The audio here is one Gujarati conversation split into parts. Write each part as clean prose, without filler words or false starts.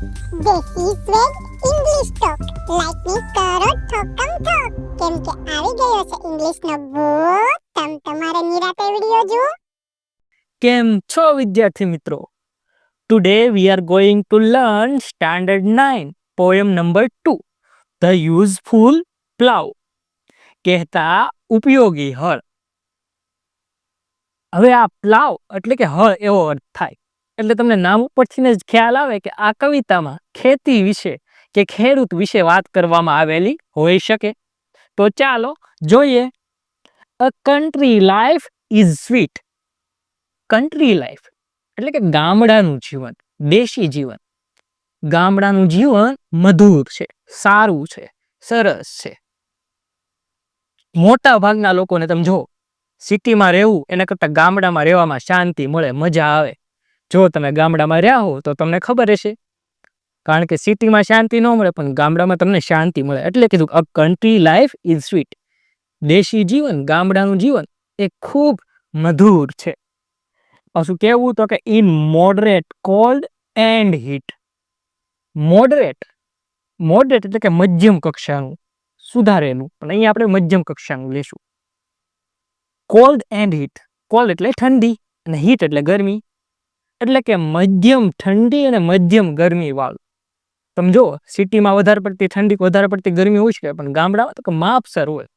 દેશી સ્વેગ ઇંગ્લિશ ટોક લાઈક ની કરો ઠોકમ ઠોક કેમ કે આવી ગયો છે ઇંગ્લિશનો ભૂત તમારે નિરાતે વિડિયો જુઓ. કેમ છો વિદ્યાર્થી મિત્રો? Today we are going to learn standard 9 poem number 2 the useful plow કહેતા ઉપયોગી હળ. હવે આ પ્લાવ એટલે કે હળ એવો અર્થ થાય એટલે તમને નામ ઉપરથી જ ખ્યાલ આવે કે આ કવિતામાં ખેતી વિશે કે ખેડૂત વિશે વાત કરવામાં આવેલી હોઈ શકે. તો ચાલો જોઈએ. અ country life is sweet. Country life એટલે કે ગામડાનું જીવન, દેશી જીવન. ગામડાનું જીવન મધુર છે, સારું છે, સરસ છે. મોટા ભાગના લોકોને તમે જો સિટીમાં રહેવું એના કરતાં ગામડામાં રહેવામાં શાંતિ મળે, મજા આવે. જો તમે ગામડામાં રહ્યા હો તો તમને ખબર હશે, કારણ કે સિટીમાં શાંતિ ન મળે પણ ગામડામાં તમને શાંતિ મળે. એટલે કીધું અ કન્ટ્રી લાઈફ ઇઝ સ્વીટ. દેશી જીવન, ગામડાનું જીવન એ ખૂબ મધુર છે. શું કેવું તો કે in moderate cold and heat. Moderate એટલે કે મધ્યમ કક્ષાનું, સુધારેલું, પણ અહીંયા આપણે મધ્યમ કક્ષાનું લેશું. Cold and heat. કોલ્ડ એટલે ઠંડી અને હીટ એટલે ગરમી. એટલે કે મધ્યમ ઠંડી અને મધ્યમ ગરમી વાળું. તમે જો સિટીમાં વધારે પડતી ઠંડી, વધારે પડતી ગરમી હોય છે, પણ ગામડામાં તો માપસર હોય.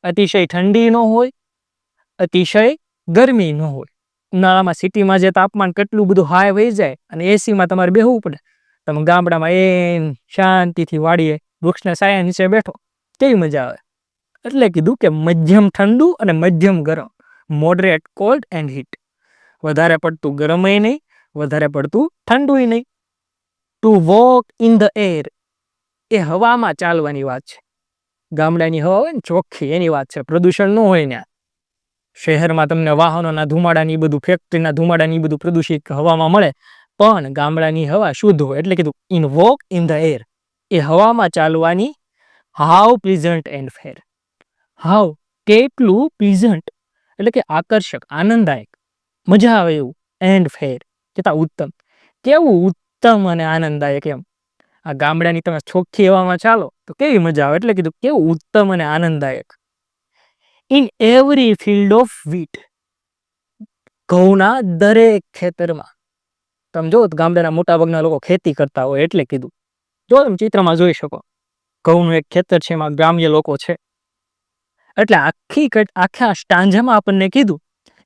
અતિશય ઠંડી ન હોય, અતિશય ગરમી ન હોય. ઉનાળામાં સિટીમાં જે તાપમાન કેટલું બધું હાઈ વહી જાય અને એસીમાં તમારે બેહવું પડે. તમે ગામડામાં શાંતિથી વાડીએ વૃક્ષના છાયા નીચે બેઠો, કેવી મજા આવે. એટલે કીધું કે મધ્યમ ઠંડુ અને મધ્યમ ગરમ. Moderate cold and heat. વધારે પડતું ગરમય નહીં, વધારે પડતું ઠંડુય નહીં. To walk in the air એ હવામાં ચાલવાની વાત છે. ગામડાની હવા હોય ને ચોખ્ખી, એની વાત છે. પ્રદૂષણ ન હોય ને. શહેરમાં તમને વાહનોના ધુમાડાની બધું, ફેક્ટરીના ધુમાડાની બધું પ્રદૂષિત હવામાં મળે, પણ ગામડાની હવા શુદ્ધ હોય. એટલે કીધું in walk in the air એ હવામાં ચાલવાની. How pleasant and fair. How કેટલું પ્લીઝન્ટ એટલે કે આકર્ષક, આનંદદાયક, મજા આવે એવું. એન્ડ ફેર કેતા ઉત્તમ. કેવું ઉત્તમ અને આનંદદાયક એમ. આ ગામડાની તમે ચોખ્ખી હવામાં ચાલો તો કેવી મજા આવે. એટલે કીધું કેવું ઉત્તમ અને આનંદદાયક. In every field of wheat. ઘઉંના દરેક ખેતરમાં. તમે જો ગામડાના મોટા ભાગના લોકો ખેતી કરતા હોય, એટલે કીધું. જો તમે ચિત્રમાં જોઈ શકો, ઘઉંનું એક ખેતર છે, એમાં ગ્રામ્ય લોકો છે. એટલે આખા સ્ટાન્જામાં આપણને કીધું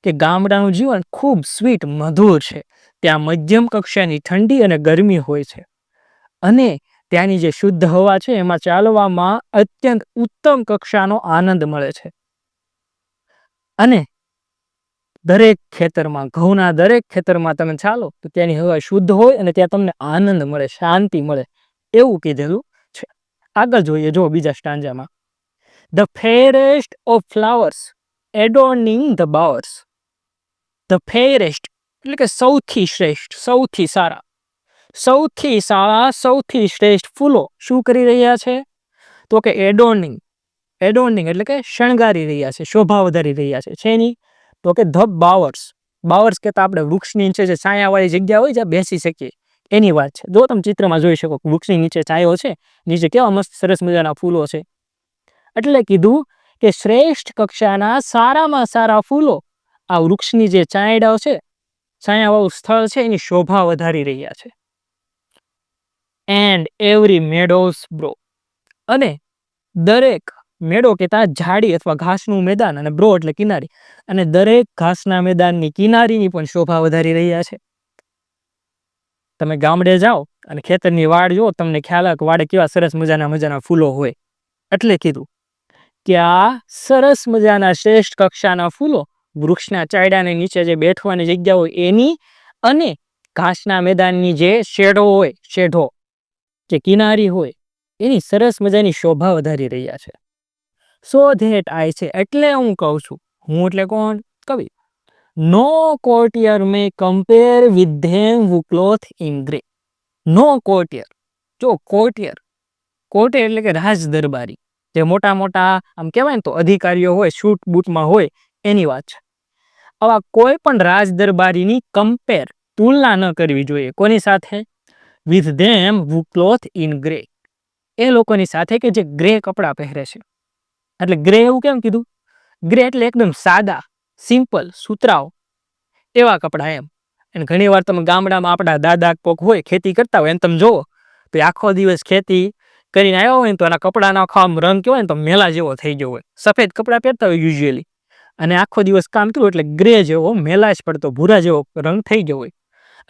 કે ગામડાનું જીવન ખૂબ સ્વીટ, મધુર છે. ત્યાં મધ્યમ કક્ષાની ઠંડી અને ગરમી હોય છે, અને ત્યાંની જે શુદ્ધ હવા છે એમાં ચાલવામાં અત્યંત ઉત્તમ કક્ષાનો આનંદ મળે છે. અને દરેક ખેતરમાં, ઘઉંના દરેક ખેતરમાં તમે ચાલો તો ત્યાંની હવા શુદ્ધ હોય અને ત્યાં તમને આનંદ મળે, શાંતિ મળે, એવું કીધેલું છે. આગળ જોઈએ જો બીજા સ્ટાન્જામાં. The fairest of flowers adorning the bowers. The fairest એટલે કે સૌથી શ્રેષ્ઠ, સૌથી સારા, સૌથી સારા, સૌથી શ્રેષ્ઠ ફૂલો શું કરી રહ્યા છે તો કે એડોર્નિંગ. એડોર્નિંગ એટલે કે શણગારી રહ્યા છે, શોભા વધારી રહ્યા છે. શેની તો કે ધ બાવર્સ. બાવર્સ કહેતા આપણે વૃક્ષની નીચે જે છાયાવાળી જગ્યા હોય જ્યાં બેસી શકીએ એની વાત છે. જો તમે ચિત્રમાં જોઈ શકો વૃક્ષની નીચે છાયો છે, નીચે કેવા મસ્ત સરસ મજાના ફૂલો છે. એટલે કીધું કે શ્રેષ્ઠ કક્ષાના સારામાં સારા ફૂલો આ વૃક્ષની જે છાંયડાઓ છે, છાયાવાળું સ્થળ છે, એની શોભા વધારી રહ્યા છે. And every મેડોઝ bro. અને દરેક મેડો કહેતા ઝાડી અથવા ઘાસનું મેદાન, અને બ્રો એટલે કિનારી, અને દરેક ઘાસના મેદાનની કિનારીની પણ શોભા વધારી રહ્યા છે. તમે ગામડે જાઓ અને ખેતરની વાડ જુઓ, તમને ખ્યાલ આવે કે વાડે કેવા સરસ મજાના ફૂલો હોય. એટલે કીધું કે આ સરસ મજાના શ્રેષ્ઠ કક્ષાના ફૂલો વૃક્ષના ચાયડાની નીચે જે બેઠવાની જગ્યા હોય એની, અને ઘાસના મેદાનની જે શેડો હોય, શેઢો જે કિનારી હોય એની સરસ મજાની શોભા વધારી રહ્યા છે. સો ધેટ આઈ છે એટલે હું કહું છું. હું એટલે કોણ? કવિ. No courtier may compare with them who clothe in grey. No courtier. જો કોર્ટિયર, કોર્ટિયર એટલે કે રાજ દરબારી, જે મોટા મોટા આમ કહેવાય ને તો અધિકારીઓ હોય, શૂટ બૂટમાં હોય, એની વાત છે. આવા કોઈ પણ રાજ દરબારીની કમ્પેર, તુલના ન કરવી જોઈએ. કોની સાથે? with them who cloth in grey. એ લોકોની સાથે કે જે ગ્રે કપડાં પહેરે છે. એટલે ગ્રે એવું કેમ કીધું? ગ્રે એટલે એકદમ સાદા, સિમ્પલ, સુતરાઉ એવા કપડાં એમ. અને ઘણી વાર તમે ગામડામાં આપણા દાદા કોક હોય ખેતી કરતા હોય એને તમે જોવો તો આખો દિવસ ખેતી કરીને આવ્યા હોય ને તો એના કપડાનો આખો આમ રંગ કેવો ને તો મેલા જેવો થઈ ગયો હોય. સફેદ કપડાં પહેરતા હોય યુઝ્યુઅલી, અને આખો દિવસ કામ કર્યું એટલે ગ્રે જેવો મેલાશ પડતો ભૂરા જેવો રંગ થઈ ગયો હોય.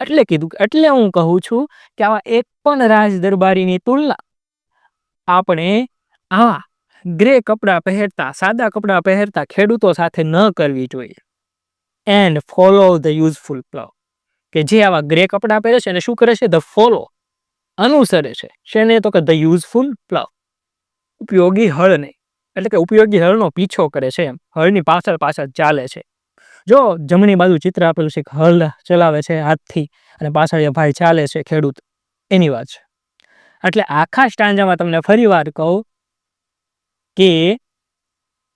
એટલે કીધું, એટલે હું કહું છું કે આવા એક પણ રાજ દરબારીની તુલના આપણે આવા ગ્રે કપડાં પહેરતા, સાદા કપડાં પહેરતા ખેડૂતો સાથે ન કરવી જોઈએ. And follow the useful plough, કે જે આવા ગ્રે કપડાં પહેરે છે એને શું કરે છે? ધ ફોલો, અનુસરે છે. શેને? તો કે ધ યુઝફુલ પ્લાવ, ઉપયોગી હળને. એટલે કે ઉપયોગી હળનો પીછો કરે છે એમ, હળની પાછળ પાછળ ચાલે છે. જો જમણી બાજુ ચિત્ર આપેલું છે, હળ ચલાવે છે હાથથી અને પાછળ એ ભાઈ ચાલે છે ખેડૂત, એની વાત છે. એટલે આખા સ્ટાન્જામાં તમને ફરી વાર કહું કે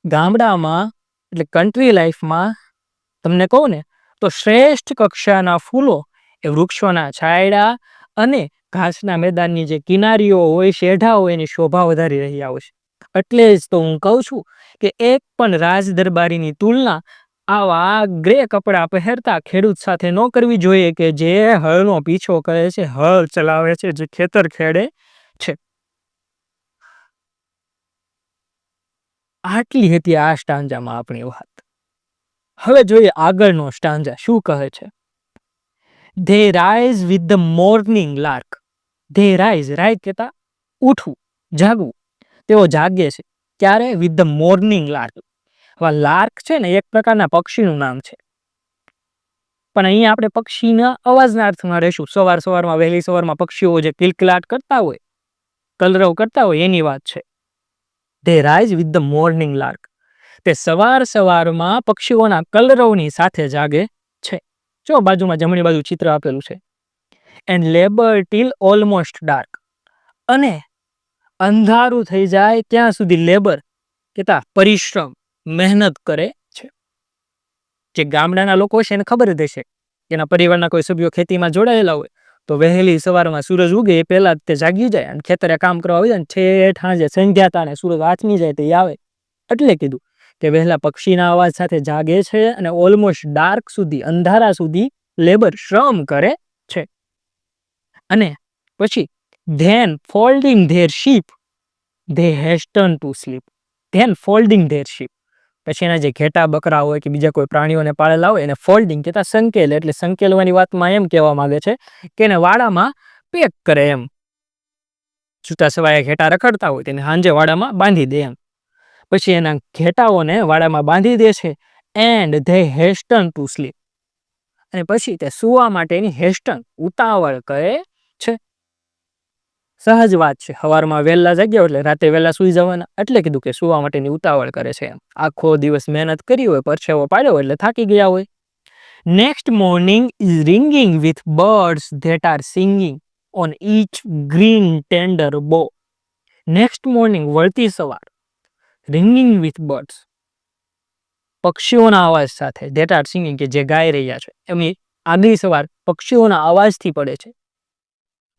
ગામડામાં એટલે કન્ટ્રી લાઈફમાં તમને કહું ને તો શ્રેષ્ઠ કક્ષાના ફૂલો એ વૃક્ષોના છાંયડા અને ઘાસના મેદાનની જે કિનારીઓ હોય, શેઢા હોય એની શોભા વધારી રહ્યા હોય છે. એટલે જ તો હું કહું છું કે એક પણ રાજ દરબારીની તુલના આવા ગ્રે કપડાં પહેરતા ખેડૂત સાથે ન કરવી જોઈએ કે જે હળનો પીછો કરે છે, હળ ચલાવે છે, જે ખેતર ખેડે છે. આટલી હતી આ સ્ટાન્જામાં આપણી વાત. હવે જોઈએ આગળનો સ્ટાન્જા શું કહે છે. They rise with the morning lark. They rise, rise કહેતા ઉઠવું, જાગવું. તેઓ જાગે છે ક્યારે? With the morning lark. હવે લાર્ક છે ને એક પ્રકારના પક્ષીનું નામ છે, પણ અહીંયા આપણે પક્ષીના અવાજના અર્થમાં રહીશું. સવારમાં વહેલી સવારમાં પક્ષીઓ જે કિલકિલાટ કરતા હોય, કલરવ કરતા હોય એની વાત છે. They rise with the morning lark. તે સવારમાં પક્ષીઓના કલરવની સાથે જાગે છે. જો બાજુમાં જમણી બાજુ ચિત્ર આપેલું છે. And labour till almost dark. અને અંધારું થઈ જાય ત્યાં સુધી લેબર કેતા પરિશ્રમ, મહેનત કરે છે. જે ગામડાના લોકો છે એને ખબર જ હશે કે એના પરિવારના કોઈ સભ્યો ખેતીમાં જોડાયેલા હોય તો વહેલી સવારમાં સૂરજ ઉગે એ પહેલા તે જાગી જાય અને ખેતરે કામ કરવા આવી જાય ને ઠેઠ સાંજે સંધ્યા તાણે સૂરજ આથમી જાય તે આવે. એટલે કીધું કે વહેલા પક્ષીના અવાજ સાથે જાગે છે અને ઓલમોસ્ટ ડાર્ક સુધી, અંધારા સુધી લેબર શ્રમ કરે છે. અને પછી then folding their sheep they hasten to sleep. Then folding their sheep, પછી એના જે ઘેટા બકરા હોય કે બીજા કોઈ પ્રાણીઓને પાળેલા હોય એને ફોલ્ડિંગ કહેતા સંકેલ. એટલે સંકેલવાની વાતમાં એમ કહેવા માંગે છે કે એને વાડામાં પેક કરે એમ. છૂટા સવાયા ઘેટા રખડતા હોય તેને સાંજે વાડામાં બાંધી દે એમ. પછી એના ઘેટાઓને વાડામાં બાંધી દે છે. And they hasten to slip, અને પછી તે સુવા માટેની હેસ્ટન, ઉતાવળ કરે છે. સહજ વાત છે, સવારમાં વહેલા જાગ્યા એટલે રાતે વહેલા સુઈ જવાના. એટલે કીધું કે સુવા માટેની ઉતાવળ કરે છે. આખો દિવસ મહેનત કરી હોય, પરસેવો પાડ્યો એટલે થાકી ગયા હોય. Next morning is ringing with birds that are singing on each green tender bough. Next morning, વળતી સવાર, રિંગિંગ વિથ બર્ડ્સ, પક્ષીઓના અવાજ સાથે, ધેટ આર સિંગિંગ કે જે ગાઈ રહ્યા છે, એમની આગલી સવાર પક્ષીઓના અવાજથી પડે છે.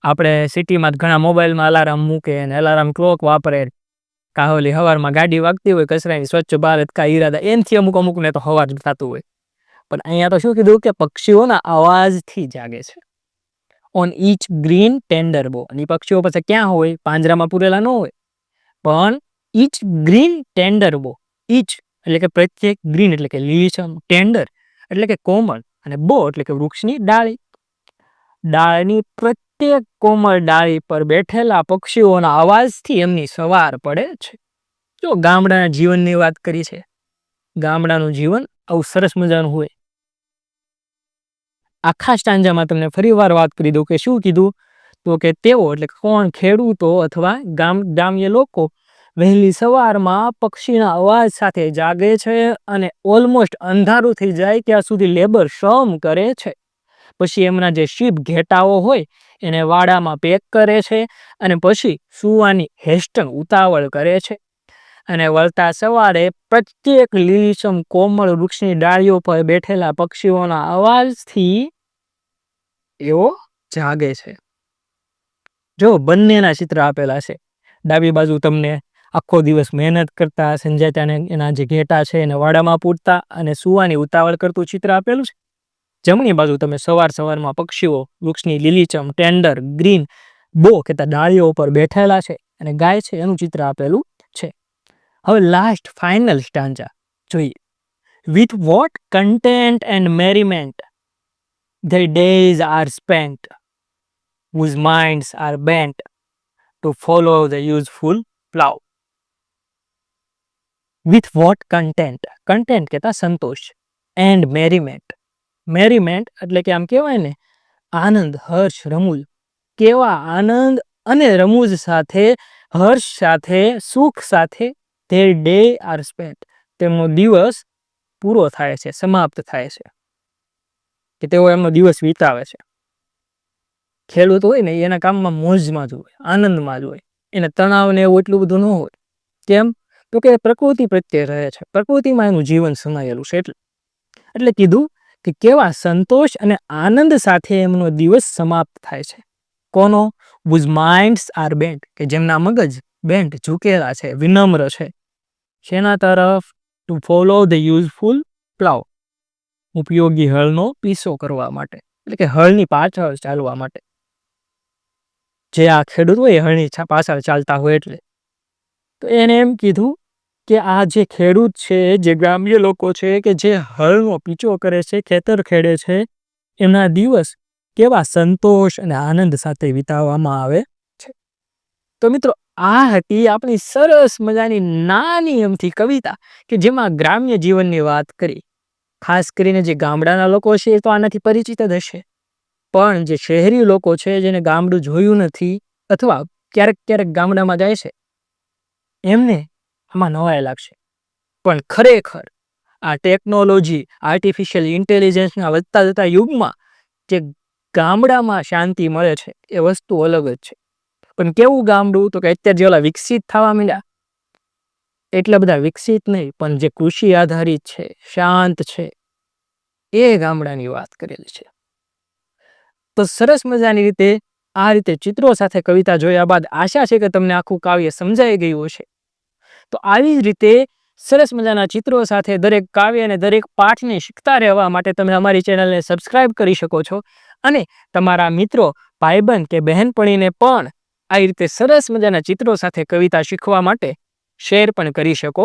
આપણે સિટીમાં ઘણા મોબાઈલમાં અલાર્મ મૂકે અને અલાર્મ ક્લોક વાપરે. કાહોલી સવારમાં ગાડી વાગતી હોય કચરાની, સ્વચ્છ ભારત કા ઈરાદા, એનથી અમુકને તો સવાર થતું હોય. પણ અહીંયા તો શું કીધું કે પક્ષીઓના અવાજથી જાગે છે. ઓન ઈચ ગ્રીન ટેન્ડર બો. અને પક્ષીઓ પછી ક્યાં હોય? પાંજરામાં પૂરેલા ન હોય, પણ ઈચ ગ્રીન ટેન્ડર બો. ઈચ એટલે કે પ્રત્યેક, ગ્રીન એટલે કે લીલીછમ, ટેન્ડર એટલે કે કોમળ, અને બો એટલે કે વૃક્ષની ડાળી. ડાળની પ્રત્યેક કોમળ ડાળી પર બેઠેલા પક્ષીઓના અવાજથી એમની સવાર પડે છે. જો ગામડાના જીવનની વાત કરી છે. ગામડાનું જીવન આવું સરસ મજાનું હોય. આખા સ્ટાન્જામાં તમને ફરી વાર વાત કરી દઉં કે શું કીધું તો કે તેઓ એટલે કોણ? ખેડૂતો અથવા ગામ્ય લોકો વહેલી સવારમાં પક્ષીના અવાજ સાથે જાગે છે અને ઓલમોસ્ટ અંધારું થઈ જાય ત્યાં સુધી લેબર શ્રમ કરે છે. પછી એમના જે શીપ, ઘેટાઓ હોય એને વાડામાં પેક કરે છે અને પછી સુવાની હેસ્ટન, ઉતાવળ કરે છે. અને વળતા સવારે પ્રત્યેક લીલીછમ કોમળ વૃક્ષની ડાળીઓ પર બેઠેલા પક્ષીઓના અવાજથી એવો જાગે છે. જો બંનેના ચિત્ર આપેલા છે. ડાબી બાજુ તમને આખો દિવસ મહેનત કરતા સંજાતાને એના જે ઘેટા છે એને વાડામાં પૂરતા અને સુવાની ઉતાવળ કરતું ચિત્ર આપેલું છે. જમણી બાજુ તમે સવારમાં પક્ષીઓ વૃક્ષની લીલીછમ ટેન્ડર ગ્રીન બો કહેતા ડાળીઓ ઉપર બેઠેલા છે અને ગાય છે એનું ચિત્ર આપેલું છે. હવે લાસ્ટ ફાઇનલ સ્ટાન્જા જોઈએ. With what content and merriment their days are spent, whose minds are bent to follow the useful plough. With what content? Content કહેતા સંતોષ. And merriment. Merriment એટલે કે આમ કહેવાય ને આનંદ, હર્ષ, રમૂજ. કેવા આનંદ અને રમૂજ સાથે, હર્ષ સાથે, સુખ સાથે their day are spent. તેમનો દિવસ પૂરો થાય છે, સમાપ્ત થાય છે. કે તેઓ એમનો દિવસ વિતાવે છે. ખેડૂત હોય ને એના કામમાં મોજમાં જ હોય, આનંદમાં જ હોય. એને તણાવ ને એવું એટલું બધું ન હોય. કેમ? તો કે પ્રકૃતિ પ્રત્યે રહે છે, પ્રકૃતિમાં એનું જીવન સમાયેલું છે. એટલે કીધું કે કેવા સંતોષ અને આનંદ સાથે એમનો દિવસ સમાપ્ત થાય છે. કોનો? whose minds are bent, કે જેમના મગજ બેન્ટ ઝૂકેલા છે, વિનમ્ર છે. શેના તરફ? to follow the useful plough, ઉપયોગી હળનો પીછો કરવા માટે, એટલે કે હળની પાછળ ચાલવા માટે. જે આ ખેડૂત હોય એ હળની પાછળ ચાલતા હોય એટલે. તો એને એમ કીધું કે આ જે ખેડૂત છે, જે ગ્રામ્ય લોકો છે કે જે હળનો પીછો કરે છે, ખેતર ખેડે છે, એમના દિવસ કેવા સંતોષ અને આનંદ સાથે વિતાવવામાં આવે છે. તો મિત્રો આ હતી આપણી સરસ મજાની નાની અમથી કવિતા કે જેમાં ગ્રામ્ય જીવનની વાત કરી. ખાસ કરીને જે ગામડાના લોકો છે એ તો આનાથી પરિચિત જ હશે, પણ જે શહેરી લોકો છે જેને ગામડું જોયું નથી અથવા ક્યારેક ગામડામાં જાય છે એમને આમાં નવાઈ લાગશે. પણ ખરેખર આ ટેકનોલોજી, આર્ટિફિશિયલ ઇન્ટેલિજન્સના વધતા જતા યુગમાં જે ગામડામાં શાંતિ મળે છે એ વસ્તુ અલગ જ છે. પણ કેવું ગામડું? તો કે અત્યારે જે ઓલા વિકસિત થવા માંડ્યા એટલા બધા વિકસિત નહીં, પણ જે કૃષિ આધારિત છે, શાંત છે, એ ગામડાની વાત કરેલી છે. તો સરસ મજાની રીતે આ રીતે ચિત્રો સાથે કવિતા જોયા બાદ આશા છે કે તમને આખું કાવ્ય સમજાઈ ગયું હશે. તો આવી જ રીતે સરસ મજાના ચિત્રો સાથે દરેક કાવ્ય અને દરેક પાઠને શીખતા રહેવા માટે તમે અમારી ચેનલને સબસ્ક્રાઇબ કરી શકો છો અને તમારા મિત્રો, ભાઈબંધ કે બહેનપણીને પણ આવી રીતે સરસ મજાના ચિત્રો સાથે કવિતા શીખવા માટે શેર પણ કરી શકો